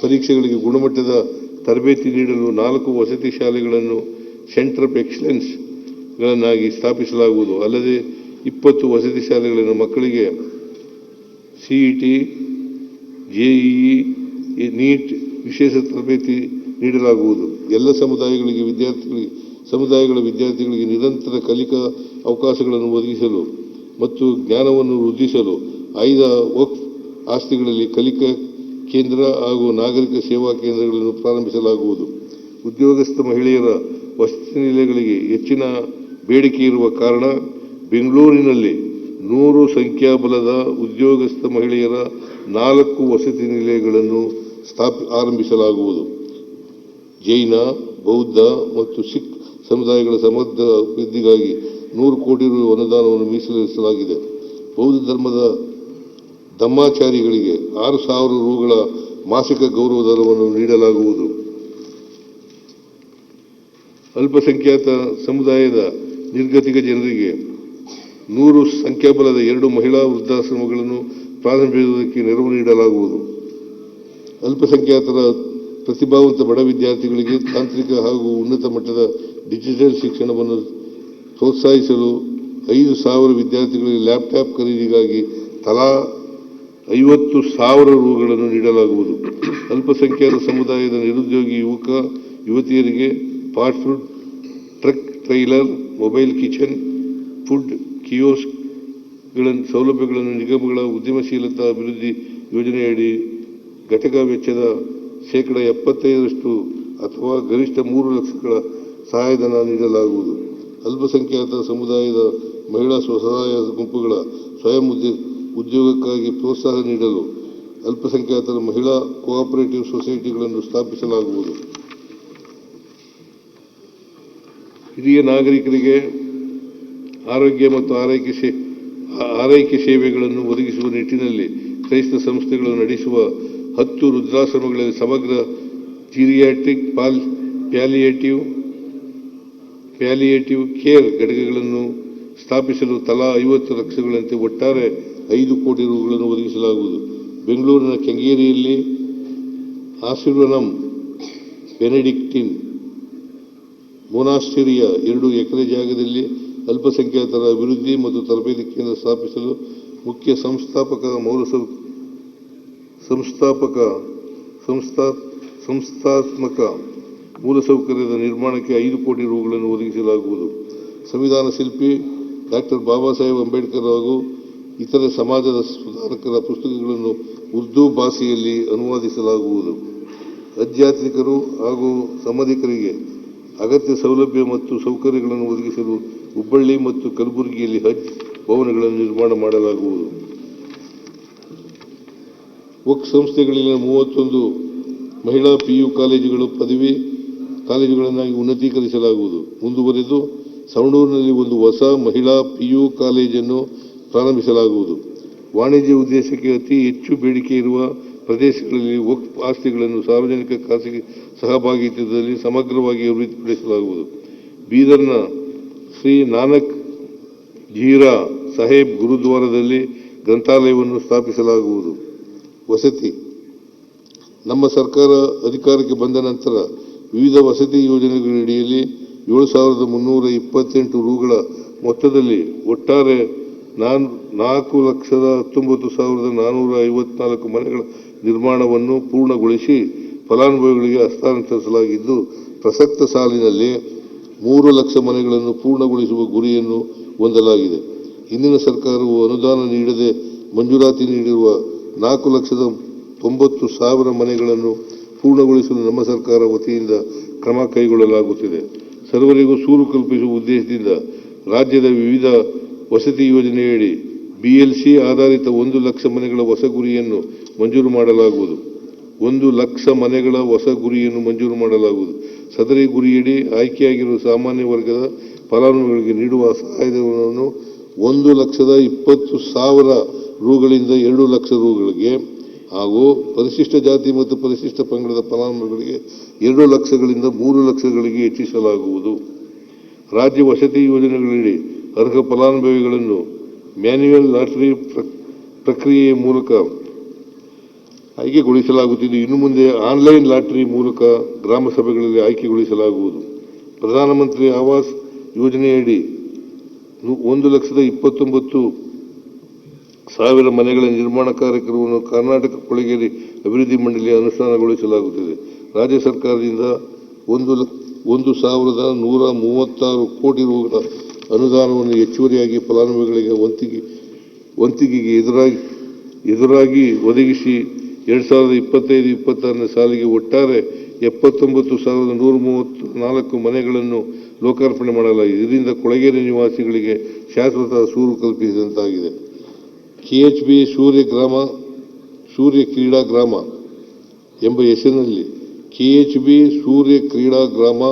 ಪರೀಕ್ಷೆಗಳಿಗೆ ಗುಣಮಟ್ಟದ ತರಬೇತಿ ನೀಡಲು 4 ವಸತಿ ಶಾಲೆಗಳನ್ನು ಸೆಂಟರ್ ಆಫ್ ಎಕ್ಸಲೆನ್ಸ್ ಗಳನ್ನಾಗಿ ಸ್ಥಾಪಿಸಲಾಗುವುದು. ಅಲ್ಲದೆ 20 ವಸತಿ ಶಾಲೆಗಳನ್ನು ಮಕ್ಕಳಿಗೆ ಸಿಇಟಿ, ಜೆಇಇ, ನೀಟ್ ವಿಶೇಷ ತರಬೇತಿ ನೀಡಲಾಗುವುದು. ಎಲ್ಲ ಸಮುದಾಯಗಳ ವಿದ್ಯಾರ್ಥಿಗಳಿಗೆ ನಿರಂತರ ಕಲಿಕಾ ಅವಕಾಶಗಳನ್ನು ಒದಗಿಸಲು ಮತ್ತು ಜ್ಞಾನವನ್ನು ವೃದ್ಧಿಸಲು ಆಯ್ದ ವಕ್ಫ್ ಆಸ್ತಿಗಳಲ್ಲಿ ಕಲಿಕಾ ಕೇಂದ್ರ ಹಾಗೂ ನಾಗರಿಕ ಸೇವಾ ಕೇಂದ್ರಗಳನ್ನು ಪ್ರಾರಂಭಿಸಲಾಗುವುದು. ಉದ್ಯೋಗಸ್ಥ ಮಹಿಳೆಯರ ವಸತಿ ನಿಲಯಗಳಿಗೆ ಹೆಚ್ಚಿನ ಬೇಡಿಕೆ ಇರುವ ಕಾರಣ ಬೆಂಗಳೂರಿನಲ್ಲಿ 100 ಸಂಖ್ಯಾಬಲದ ಉದ್ಯೋಗಸ್ಥ ಮಹಿಳೆಯರ 4 ವಸತಿ ನಿಲಯಗಳನ್ನು ಆರಂಭಿಸಲಾಗುವುದು. ಜೈನ, ಬೌದ್ಧ ಮತ್ತು ಸಿಖ್ ಸಮುದಾಯಗಳ ಸಮಗ್ರ ಅಭಿವೃದ್ಧಿಗಾಗಿ 100 ಕೋಟಿ ರು ಅನುದಾನವನ್ನು ಮೀಸಲಿರಿಸಲಾಗಿದೆ. ಬೌದ್ಧ ಧರ್ಮದ ಧಮ್ಮಾಚಾರಿಗಳಿಗೆ 6,000 ರುಗಳ ಮಾಸಿಕ ಗೌರವಧನವನ್ನು ನೀಡಲಾಗುವುದು. ಅಲ್ಪಸಂಖ್ಯಾತ ಸಮುದಾಯದ ನಿರ್ಗತಿಕ ಜನರಿಗೆ 100 ಸಂಖ್ಯಾಬಲದ 2 ಮಹಿಳಾ ವೃದ್ಧಾಶ್ರಮಗಳನ್ನು ಪ್ರಾರಂಭಿಸುವುದಕ್ಕೆ ನೆರವು ನೀಡಲಾಗುವುದು. ಅಲ್ಪಸಂಖ್ಯಾತರ ಪ್ರತಿಭಾವಂತ ಬಡ ವಿದ್ಯಾರ್ಥಿಗಳಿಗೆ ತಾಂತ್ರಿಕ ಹಾಗೂ ಉನ್ನತ ಮಟ್ಟದ ಡಿಜಿಟಲ್ ಶಿಕ್ಷಣವನ್ನು ಪ್ರೋತ್ಸಾಹಿಸಲು 5,000 ವಿದ್ಯಾರ್ಥಿಗಳಿಗೆ ಲ್ಯಾಪ್ಟಾಪ್ ಖರೀದಿಗಾಗಿ ತಲಾ 50,000 ರುಗಳನ್ನು ನೀಡಲಾಗುವುದು. ಅಲ್ಪಸಂಖ್ಯಾತ ಸಮುದಾಯದ ನಿರುದ್ಯೋಗಿ ಯುವಕ ಯುವತಿಯರಿಗೆ fast food truck trailer, mobile kitchen, food kiosk ಸೌಲಭ್ಯಗಳನ್ನು ನಿಗಮಗಳ ಉದ್ಯಮಶೀಲತಾ ಅಭಿವೃದ್ಧಿ ಯೋಜನೆಯಡಿ ಘಟಕ ವೆಚ್ಚದ 75% ಅಥವಾ ಗರಿಷ್ಠ 3 ಲಕ್ಷಗಳ ಸಹಾಯಧನ ನೀಡಲಾಗುವುದು. ಅಲ್ಪಸಂಖ್ಯಾತ ಸಮುದಾಯದ ಮಹಿಳಾ ಸ್ವಸಹಾಯ ಗುಂಪುಗಳ ಸ್ವಯಂ ಉದ್ಯೋಗಕ್ಕಾಗಿ ಪ್ರೋತ್ಸಾಹ ನೀಡಲು ಅಲ್ಪಸಂಖ್ಯಾತರ ಮಹಿಳಾ ಕೋಆಪರೇಟಿವ್ ಸೊಸೈಟಿಗಳನ್ನು ಸ್ಥಾಪಿಸಲಾಗುವುದು. ಹಿರಿಯ ನಾಗರಿಕರಿಗೆ ಆರೋಗ್ಯ ಮತ್ತು ಆರೈಕೆ ಸೇವೆಗಳನ್ನು ಒದಗಿಸುವ ನಿಟ್ಟಿನಲ್ಲಿ ಕ್ರೈಸ್ತ ಸಂಸ್ಥೆಗಳು ನಡೆಸುವ 10 ವೃದ್ಧಾಶ್ರಮಗಳಲ್ಲಿ ಸಮಗ್ರ ಜೀರಿಯಾಟ್ರಿಕ್ ಪ್ಯಾಲಿಯೇಟಿವ್ ಕೇರ್ ಘಟಕಗಳನ್ನು ಸ್ಥಾಪಿಸಲು ತಲಾ 50 ಲಕ್ಷಗಳಂತೆ ಒಟ್ಟಾರೆ 5 ಕೋಟಿ ರುಗಳನ್ನು ಒದಗಿಸಲಾಗುವುದು. ಬೆಂಗಳೂರಿನ ಕೆಂಗೇರಿಯಲ್ಲಿ ಆಶೀರ್ವನಂ ಬೆನೆಡಿಕ್ಟಿನ್ ಮೊನಾಸ್ಟರಿಯ 2 ಎಕರೆ ಜಾಗದಲ್ಲಿ ಅಲ್ಪಸಂಖ್ಯಾತರ ಅಭಿವೃದ್ಧಿ ಮತ್ತು ತರಬೇತಿ ಕೇಂದ್ರ ಸ್ಥಾಪಿಸಲು ಮುಖ್ಯ ಸಂಸ್ಥಾತ್ಮಕ ಮೂಲಸೌಕರ್ಯದ ನಿರ್ಮಾಣಕ್ಕೆ 5 ಕೋಟಿ ರುಗಳನ್ನು ಒದಗಿಸಲಾಗುವುದು. ಸಂವಿಧಾನ ಶಿಲ್ಪಿ ಡಾಕ್ಟರ್ ಬಾಬಾ ಸಾಹೇಬ್ ಅಂಬೇಡ್ಕರ್ ಹಾಗೂ ಇತರೆ ಸಮಾಜದ ಸುಧಾರಕರ ಪುಸ್ತಕಗಳನ್ನು ಉರ್ದು ಭಾಷೆಯಲ್ಲಿ ಅನುವಾದಿಸಲಾಗುವುದು. ಆಧ್ಯಾತ್ಮಿಕರು ಹಾಗೂ ಸಂಬಂಧಿಕರಿಗೆ ಅಗತ್ಯ ಸೌಲಭ್ಯ ಮತ್ತು ಸೌಕರ್ಯಗಳನ್ನು ಒದಗಿಸಲು ಹುಬ್ಬಳ್ಳಿ ಮತ್ತು ಕಲಬುರಗಿಯಲ್ಲಿ ಹಜ್ ಭವನಗಳನ್ನು ನಿರ್ಮಾಣ ಮಾಡಲಾಗುವುದು. ವಕ್ಫ್ ಸಂಸ್ಥೆಗಳಲ್ಲಿನ 31 ಮಹಿಳಾ PU ಕಾಲೇಜುಗಳು ಪದವಿ ಕಾಲೇಜುಗಳನ್ನಾಗಿ ಉನ್ನತೀಕರಿಸಲಾಗುವುದು. ಮುಂದುವರೆದು ಸವಣೂರಿನಲ್ಲಿ ಒಂದು ಹೊಸ ಮಹಿಳಾ PU ಕಾಲೇಜನ್ನು ಪ್ರಾರಂಭಿಸಲಾಗುವುದು. ವಾಣಿಜ್ಯ ಉದ್ದೇಶಕ್ಕೆ ಅತಿ ಹೆಚ್ಚು ಬೇಡಿಕೆ ಇರುವ ಪ್ರದೇಶಗಳಲ್ಲಿ ವಕ್ಫ್ ಆಸ್ತಿಗಳನ್ನು ಸಾರ್ವಜನಿಕ ಖಾಸಗಿ ಸಹಭಾಗಿತ್ವದಲ್ಲಿ ಸಮಗ್ರವಾಗಿ ಅಭಿವೃದ್ಧಿಪಡಿಸಲಾಗುವುದು. ಬೀದರ್ನ ಶ್ರೀ ನಾನಕ್ ಜೀರಾ ಸಾಹೇಬ್ ಗುರುದ್ವಾರದಲ್ಲಿ ಗ್ರಂಥಾಲಯವನ್ನು ಸ್ಥಾಪಿಸಲಾಗುವುದು. ವಸತಿ ನಮ್ಮ ಸರ್ಕಾರ ಅಧಿಕಾರಕ್ಕೆ ಬಂದ ನಂತರ ವಿವಿಧ ವಸತಿ ಯೋಜನೆಗಳಡಿಯಲ್ಲಿ 7,328 ರುಗಳ ಮೊತ್ತದಲ್ಲಿ ಒಟ್ಟಾರೆ 4,19,454 ಮನೆಗಳ ನಿರ್ಮಾಣವನ್ನು ಪೂರ್ಣಗೊಳಿಸಿ ಫಲಾನುಭವಿಗಳಿಗೆ ಹಸ್ತಾಂತರಿಸಲಾಗಿದ್ದು, ಪ್ರಸಕ್ತ ಸಾಲಿನಲ್ಲಿ 3 ಲಕ್ಷ ಮನೆಗಳನ್ನು ಪೂರ್ಣಗೊಳಿಸುವ ಗುರಿಯನ್ನು ಹೊಂದಲಾಗಿದೆ. ಹಿಂದಿನ ಸರ್ಕಾರವು ಅನುದಾನ ನೀಡದೆ ಮಂಜೂರಾತಿ ನೀಡಿರುವ 4,90,000 ಮನೆಗಳನ್ನು ಪೂರ್ಣಗೊಳಿಸಲು ನಮ್ಮ ಸರ್ಕಾರ ವತಿಯಿಂದ ಕ್ರಮ ಕೈಗೊಳ್ಳಲಾಗುತ್ತಿದೆ. ಸರ್ವರಿಗೂ ಸೂರು ಕಲ್ಪಿಸುವ ಉದ್ದೇಶದಿಂದ ರಾಜ್ಯದ ವಿವಿಧ ವಸತಿ ಯೋಜನೆಯಡಿ BLC ಆಧಾರಿತ 1 ಲಕ್ಷ ಮನೆಗಳ ಹೊಸ ಗುರಿಯನ್ನು ಮಂಜೂರು ಮಾಡಲಾಗುವುದು. 1 ಲಕ್ಷ ಮನೆಗಳ ಹೊಸ ಗುರಿಯನ್ನು ಮಂಜೂರು ಮಾಡಲಾಗುವುದು. ಸದರಿ ಗುರಿಯಡಿ ಆಯ್ಕೆಯಾಗಿರುವ ಸಾಮಾನ್ಯ ವರ್ಗದ ಫಲಾನುಭವಿಗಳಿಗೆ ನೀಡುವ ಸಹಾಯಧನವನ್ನು 1,20,000 ರುಗಳಿಂದ 2 ಲಕ್ಷ ರುಗಳಿಗೆ ಹಾಗೂ ಪರಿಶಿಷ್ಟ ಜಾತಿ ಮತ್ತು ಪರಿಶಿಷ್ಟ ಪಂಗಡದ ಫಲಾನುಭವಿಗಳಿಗೆ 2 ಲಕ್ಷಗಳಿಂದ 3 ಲಕ್ಷಗಳಿಗೆ ಹೆಚ್ಚಿಸಲಾಗುವುದು. ರಾಜ್ಯ ವಸತಿ ಯೋಜನೆಗಳಡಿ ಅರ್ಹ ಫಲಾನುಭವಿಗಳನ್ನು ಮ್ಯಾನ್ಯುಯಲ್ ಲಾಟರಿ ಪ್ರಕ್ರಿಯೆಯ ಮೂಲಕ ಆಯ್ಕೆಗೊಳಿಸಲಾಗುತ್ತಿದ್ದು, ಇನ್ನು ಮುಂದೆ ಆನ್ಲೈನ್ ಲಾಟರಿ ಮೂಲಕ ಗ್ರಾಮ ಸಭೆಗಳಲ್ಲಿ ಆಯ್ಕೆಗೊಳಿಸಲಾಗುವುದು. ಪ್ರಧಾನಮಂತ್ರಿ ಆವಾಸ್ ಯೋಜನೆಯಡಿ 1,29,000 ಮನೆಗಳ ನಿರ್ಮಾಣ ಕಾರ್ಯಕ್ರಮವನ್ನು ಕರ್ನಾಟಕ ಕೊಳೆಗೇರಿ ಅಭಿವೃದ್ಧಿ ಮಂಡಳಿ ಅನುಷ್ಠಾನಗೊಳಿಸಲಾಗುತ್ತಿದೆ. ರಾಜ್ಯ ಸರ್ಕಾರದಿಂದ 1,136 ಕೋಟಿ ರುಗಳ ಅನುದಾನವನ್ನು ಹೆಚ್ಚುವರಿಯಾಗಿ ಫಲಾನುಭವಿಗಳಿಗೆ ವಂತಿಗೆಗೆ ಎದುರಾಗಿ ಒದಗಿಸಿ 2025-26ನೇ ಸಾಲಿಗೆ ಒಟ್ಟಾರೆ 79,134 ಮನೆಗಳನ್ನು ಲೋಕಾರ್ಪಣೆ ಮಾಡಲಾಗಿದೆ. ಇದರಿಂದ ಕೊಳೆಗೇರಿ ನಿವಾಸಿಗಳಿಗೆ ಶಾಶ್ವತ ಸೂರು ಕಲ್ಪಿಸಿದಂತಾಗಿದೆ. ಕೆಎಚ್ಬಿ ಸೂರ್ಯ ಕ್ರೀಡಾ ಗ್ರಾಮ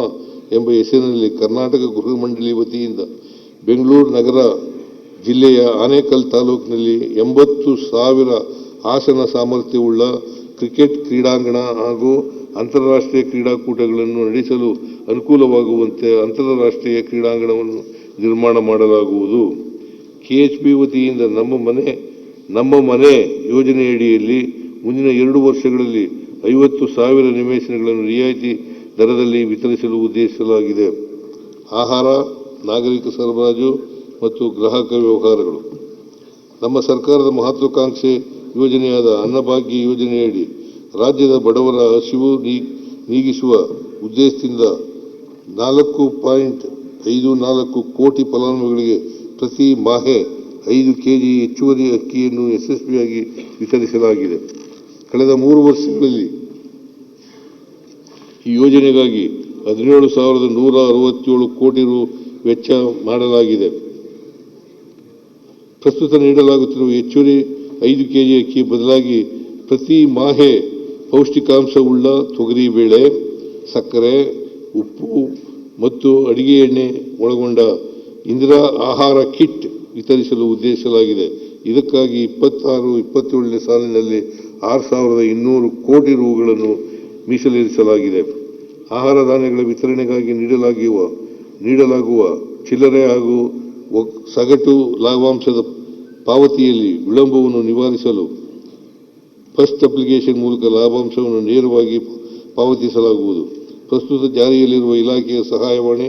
ಎಂಬ ಹೆಸರಿನಲ್ಲಿ ಕರ್ನಾಟಕ ಗೃಹ ಮಂಡಳಿ ವತಿಯಿಂದ ಬೆಂಗಳೂರು ನಗರ ಜಿಲ್ಲೆಯ ಆನೇಕಲ್ ತಾಲೂಕಿನಲ್ಲಿ 80,000 ಆಸನ ಸಾಮರ್ಥ್ಯವುಳ್ಳ ಕ್ರಿಕೆಟ್ ಕ್ರೀಡಾಂಗಣ ಹಾಗೂ ಅಂತಾರಾಷ್ಟ್ರೀಯ ಕ್ರೀಡಾಕೂಟಗಳನ್ನು ನಡೆಸಲು ಅನುಕೂಲವಾಗುವಂತೆ ಅಂತಾರಾಷ್ಟ್ರೀಯ ಕ್ರೀಡಾಂಗಣವನ್ನು ನಿರ್ಮಾಣ ಮಾಡಲಾಗುವುದು. ಕೆಎಚ್ಬಿ ವತಿಯಿಂದ ನಮ್ಮ ಮನೆ ಯೋಜನೆಯಡಿಯಲ್ಲಿ ಮುಂದಿನ 2 ವರ್ಷಗಳಲ್ಲಿ 50,000 ನಿವೇಶನಗಳನ್ನು ರಿಯಾಯಿತಿ ದರದಲ್ಲಿ ವಿತರಿಸಲು ಉದ್ದೇಶಿಸಲಾಗಿದೆ. ಆಹಾರ, ನಾಗರಿಕ ಸರಬರಾಜು ಮತ್ತು ಗ್ರಾಹಕ ವ್ಯವಹಾರಗಳು. ನಮ್ಮ ಸರ್ಕಾರದ ಮಹತ್ವಾಕಾಂಕ್ಷೆ ಯೋಜನೆಯಾದ ಅನ್ನಭಾಗ್ಯ ಯೋಜನೆಯಡಿ ರಾಜ್ಯದ ಬಡವರ ಹಸಿವು ನೀಗಿಸುವ ಉದ್ದೇಶದಿಂದ 4.54 ಕೋಟಿ ಫಲಾನುಭವಿಗಳಿಗೆ ಪ್ರತಿ ಮಾಹೆ 5 ಕೆಜಿ ಹೆಚ್ಚುವರಿ ಅಕ್ಕಿಯನ್ನು ಯಶಸ್ವಿಯಾಗಿ ವಿತರಿಸಲಾಗಿದೆ. ಕಳೆದ 3 ವರ್ಷಗಳಲ್ಲಿ ಈ ಯೋಜನೆಗಾಗಿ 17,167 ಕೋಟಿ ರು ವೆಚ್ಚ ಮಾಡಲಾಗಿದೆ. ಪ್ರಸ್ತುತ ನೀಡಲಾಗುತ್ತಿರುವ ಹೆಚ್ಚುವರಿ 5 ಕೆಜಿ ಅಕ್ಕಿ ಬದಲಾಗಿ ಪ್ರತಿ ಮಾಹೆ ಪೌಷ್ಟಿಕಾಂಶವುಳ್ಳ ತೊಗರಿಬೇಳೆ, ಸಕ್ಕರೆ, ಉಪ್ಪು ಮತ್ತು ಅಡಿಗೆ ಎಣ್ಣೆ ಒಳಗೊಂಡ ಇಂದಿರಾ ಆಹಾರ ಕಿಟ್ ವಿತರಿಸಲು ಉದ್ದೇಶಿಸಲಾಗಿದೆ. ಇದಕ್ಕಾಗಿ 26-27ನೇ ಸಾಲಿನಲ್ಲಿ 6,200 ಕೋಟಿ ರುಗಳನ್ನು ಮೀಸಲಿರಿಸಲಾಗಿದೆ. ಆಹಾರ ಧಾನ್ಯಗಳ ವಿತರಣೆಗಾಗಿ ನೀಡಲಾಗುವ ಚಿಲ್ಲರೆ ಹಾಗೂ ಸಗಟು ಲಾಭಾಂಶದ ಪಾವತಿಯಲ್ಲಿ ವಿಳಂಬವನ್ನು ನಿವಾರಿಸಲು ಫಸ್ಟ್ ಅಪ್ಲಿಕೇಶನ್ ಮೂಲಕ ಲಾಭಾಂಶವನ್ನು ನೇರವಾಗಿ ಪಾವತಿಸಲಾಗುವುದು. ಪ್ರಸ್ತುತ ಜಾರಿಯಲ್ಲಿರುವ ಇಲಾಖೆಯ ಸಹಾಯವಾಣಿ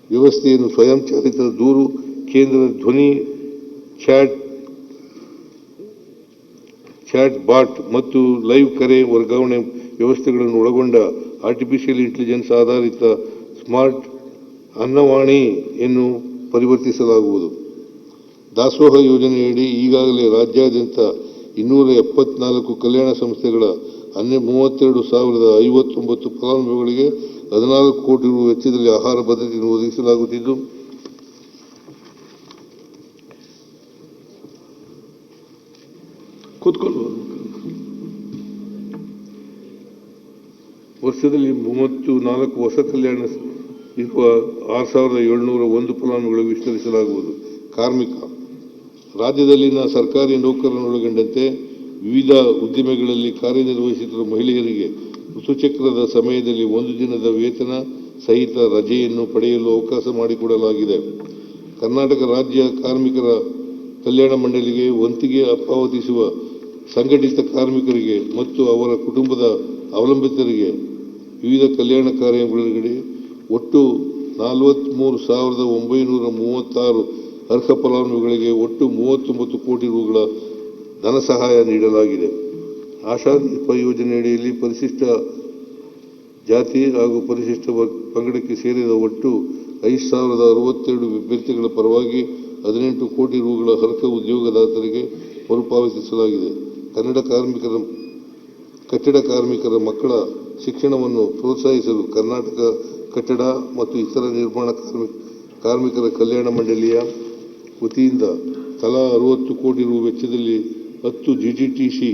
ವ್ಯವಸ್ಥೆಯನ್ನು ಸ್ವಯಂಚಾಲಿತ ದೂರು ಕೇಂದ್ರ, ಧ್ವನಿ ಚಾಟ್ ಬಾಟ್ ಮತ್ತು ಲೈವ್ ಕರೆ ವರ್ಗಾವಣೆ ವ್ಯವಸ್ಥೆಗಳನ್ನು ಒಳಗೊಂಡ ಆರ್ಟಿಫಿಷಿಯಲ್ ಇಂಟೆಲಿಜೆನ್ಸ್ ಆಧಾರಿತ ಸ್ಮಾರ್ಟ್ ಅನ್ನವಾಣಿಯನ್ನು ಪರಿವರ್ತಿಸಲಾಗುವುದು. ದಾಸೋಹ ಯೋಜನೆಯಡಿ ಈಗಾಗಲೇ ರಾಜ್ಯಾದ್ಯಂತ 274 ಕಲ್ಯಾಣ ಸಂಸ್ಥೆಗಳ 32,059 ಫಲಾನುಭವಿಗಳಿಗೆ 14 ಕೋಟಿ ರು ವೆಚ್ಚದಲ್ಲಿ ಆಹಾರ ಭದ್ರತೆಯನ್ನು ಒದಗಿಸಲಾಗುತ್ತಿದ್ದು, ವರ್ಷದಲ್ಲಿ 34 ಹೊಸ ಕಲ್ಯಾಣ ಇರುವ 6,701 ಫಲಾನುಭವಿಗಳಿಗೆ ವಿಸ್ತರಿಸಲಾಗುವುದು. ಕಾರ್ಮಿಕ. ರಾಜ್ಯದಲ್ಲಿನ ಸರ್ಕಾರಿ ನೌಕರರನ್ನೊಳಗೊಂಡಂತೆ ವಿವಿಧ ಉದ್ದಿಮೆಗಳಲ್ಲಿ ಕಾರ್ಯನಿರ್ವಹಿಸುತ್ತಿರುವ ಮಹಿಳೆಯರಿಗೆ ಋತುಚಕ್ರದ ಸಮಯದಲ್ಲಿ 1 ದಿನದ ವೇತನ ಸಹಿತ ರಜೆಯನ್ನು ಪಡೆಯಲು ಅವಕಾಶ ಮಾಡಿಕೊಡಲಾಗಿದೆ. ಕರ್ನಾಟಕ ರಾಜ್ಯ ಕಾರ್ಮಿಕರ ಕಲ್ಯಾಣ ಮಂಡಳಿಗೆ ವಂತಿಗೆ ಪಾವತಿಸುವ ಸಂಘಟಿತ ಕಾರ್ಮಿಕರಿಗೆ ಮತ್ತು ಅವರ ಕುಟುಂಬದ ಅವಲಂಬಿತರಿಗೆ ವಿವಿಧ ಕಲ್ಯಾಣ ಕಾರ್ಯಕ್ರಮಗಳಿಗೆ ಒಟ್ಟು 43,936 ಅರ್ಹ ಫಲಾನುಭವಿಗಳಿಗೆ ಒಟ್ಟು 39 ಕೋಟಿ ರುಗಳ ಧನ ಸಹಾಯ ನೀಡಲಾಗಿದೆ. ಆಶಾದೀಪ ಯೋಜನೆಯಡಿಯಲ್ಲಿ ಪರಿಶಿಷ್ಟ ಜಾತಿ ಹಾಗೂ ಪರಿಶಿಷ್ಟ ಪಂಗಡಕ್ಕೆ ಸೇರಿದ ಒಟ್ಟು 5,062 ಅಭ್ಯರ್ಥಿಗಳ ಪರವಾಗಿ 18 ಕೋಟಿ ರುಗಳ ಅರ್ಹ ಉದ್ಯೋಗದಾತರಿಗೆ ಮರುಪಾವತಿಸಲಾಗಿದೆ. ಕಟ್ಟಡ ಕಾರ್ಮಿಕರ ಮಕ್ಕಳ ಶಿಕ್ಷಣವನ್ನು ಪ್ರೋತ್ಸಾಹಿಸಲು ಕರ್ನಾಟಕ ಕಟ್ಟಡ ಮತ್ತು ಇತರ ನಿರ್ಮಾಣ ಕಾರ್ಮಿಕರ ಕಲ್ಯಾಣ ಮಂಡಳಿಯ ವತಿಯಿಂದ ತಲಾ 60 ಕೋಟಿ ರು ವೆಚ್ಚದಲ್ಲಿ 10 ಜಿಟಿಟಿಸಿ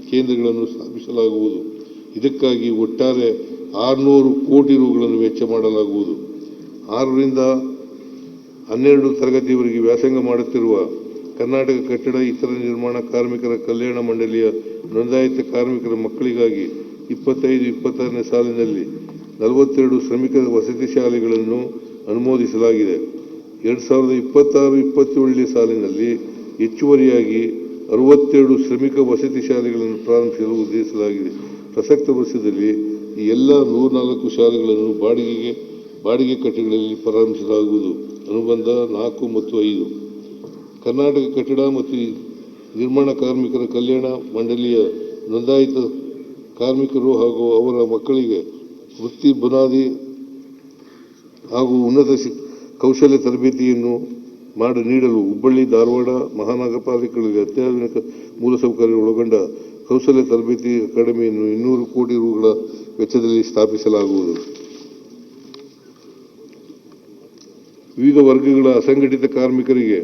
ಕೇಂದ್ರಗಳನ್ನು ಸ್ಥಾಪಿಸಲಾಗುವುದು. ಇದಕ್ಕಾಗಿ ಒಟ್ಟಾರೆ 600 ಕೋಟಿ ರುಗಳನ್ನು ವೆಚ್ಚ ಮಾಡಲಾಗುವುದು. 6ರಿಂದ 12 ತರಗತಿಯವರೆಗೆ ವ್ಯಾಸಂಗ ಮಾಡುತ್ತಿರುವ ಕರ್ನಾಟಕ ಕಟ್ಟಡ ಇತರ ನಿರ್ಮಾಣ ಕಾರ್ಮಿಕರ ಕಲ್ಯಾಣ ಮಂಡಳಿಯ ನೋಂದಾಯಿತ ಕಾರ್ಮಿಕರ ಮಕ್ಕಳಿಗಾಗಿ 25-26ನೇ ಸಾಲಿನಲ್ಲಿ 42 ಶ್ರಮಿಕ ವಸತಿ ಶಾಲೆಗಳನ್ನು ಅನುಮೋದಿಸಲಾಗಿದೆ. 2026-27ನೇ ಸಾಲಿನಲ್ಲಿ ಹೆಚ್ಚುವರಿಯಾಗಿ 62 ಶ್ರಮಿಕ ವಸತಿ ಶಾಲೆಗಳನ್ನು ಪ್ರಾರಂಭಿಸಲು ಉದ್ದೇಶಿಸಲಾಗಿದೆ. ಪ್ರಸಕ್ತ ವರ್ಷದಲ್ಲಿ ಈ ಎಲ್ಲ 104 ಶಾಲೆಗಳನ್ನು ಬಾಡಿಗೆ ಕಟ್ಟಡಗಳಲ್ಲಿ ಪ್ರಾರಂಭಿಸಲಾಗುವುದು. ಅನುಬಂಧ 4 ಮತ್ತು 5. ಕರ್ನಾಟಕ ಕಟ್ಟಡ ಮತ್ತು ನಿರ್ಮಾಣ ಕಾರ್ಮಿಕರ ಕಲ್ಯಾಣ ಮಂಡಳಿಯ ನೋಂದಾಯಿತ ಕಾರ್ಮಿಕರು ಹಾಗೂ ಅವರ ಮಕ್ಕಳಿಗೆ ವೃತ್ತಿ ಬುನಾದಿ ಹಾಗೂ ಉನ್ನತ ಕೌಶಲ್ಯ ತರಬೇತಿಯನ್ನು ನೀಡಲು ಹುಬ್ಬಳ್ಳಿ, ಧಾರವಾಡ ಮಹಾನಗರ ಪಾಲಿಕೆಗಳಲ್ಲಿ ಅತ್ಯಾಧುನಿಕ ಮೂಲಸೌಕರ್ಯ ಒಳಗೊಂಡ ಕೌಶಲ್ಯ ತರಬೇತಿ ಅಕಾಡೆಮಿಯನ್ನು 200 ಕೋಟಿ ರುಗಳ ವೆಚ್ಚದಲ್ಲಿ ಸ್ಥಾಪಿಸಲಾಗುವುದು. ವಿವಿಧ ವರ್ಗಗಳ ಅಸಂಘಟಿತ ಕಾರ್ಮಿಕರಿಗೆ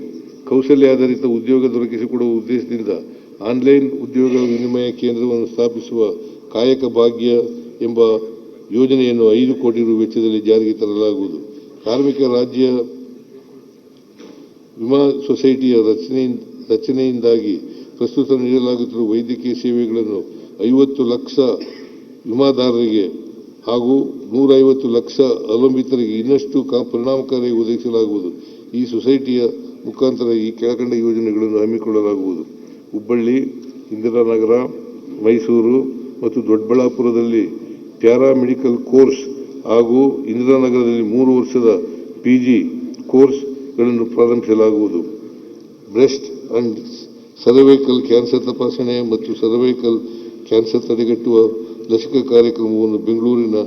ಕೌಶಲ್ಯಾಧಾರಿತ ಉದ್ಯೋಗ ದೊರಕಿಸಿಕೊಡುವ ಉದ್ದೇಶದಿಂದ ಆನ್ಲೈನ್ ಉದ್ಯೋಗ ವಿನಿಮಯ ಕೇಂದ್ರವನ್ನು ಸ್ಥಾಪಿಸುವ ಕಾಯಕ ಭಾಗ್ಯ ಎಂಬ ಯೋಜನೆಯನ್ನು 5 ಕೋಟಿ ರು ವೆಚ್ಚದಲ್ಲಿ ಜಾರಿಗೆ ತರಲಾಗುವುದು. ಕಾರ್ಮಿಕ ರಾಜ್ಯ ವಿಮಾ ಸೊಸೈಟಿಯ ರಚನೆಯಿಂದಾಗಿ ಪ್ರಸ್ತುತ ನೀಡಲಾಗುತ್ತಿರುವ ವೈದ್ಯಕೀಯ ಸೇವೆಗಳನ್ನು 50 ಲಕ್ಷ ವಿಮಾದಾರರಿಗೆ ಹಾಗೂ 150 ಲಕ್ಷ ಅವಲಂಬಿತರಿಗೆ ಇನ್ನಷ್ಟು ಪರಿಣಾಮಕಾರಿಯಾಗಿ ಒದಗಿಸಲಾಗುವುದು. ಈ ಸೊಸೈಟಿಯ ಮುಖಾಂತರ ಈ ಕೆಳಕಂಡ ಯೋಜನೆಗಳನ್ನು ಹಮ್ಮಿಕೊಳ್ಳಲಾಗುವುದು. ಹುಬ್ಬಳ್ಳಿ, ಇಂದಿರಾನಗರ, ಮೈಸೂರು ಮತ್ತು ದೊಡ್ಡಬಳ್ಳಾಪುರದಲ್ಲಿ ಪ್ಯಾರಾಮೆಡಿಕಲ್ ಕೋರ್ಸ್ ಹಾಗೂ ಇಂದಿರಾನಗರದಲ್ಲಿ 3 ವರ್ಷದ PG ಕೋರ್ಸ್ಗಳನ್ನು ಪ್ರಾರಂಭಿಸಲಾಗುವುದು. ಬ್ರೆಸ್ಟ್ ಅಂಡ್ ಸರ್ವೈಕಲ್ ಕ್ಯಾನ್ಸರ್ ತಪಾಸಣೆ ಮತ್ತು ಸರ್ವೈಕಲ್ ಕ್ಯಾನ್ಸರ್ ತಡೆಗಟ್ಟುವ ಲಸಿಕಾ ಕಾರ್ಯಕ್ರಮವನ್ನು ಬೆಂಗಳೂರಿನ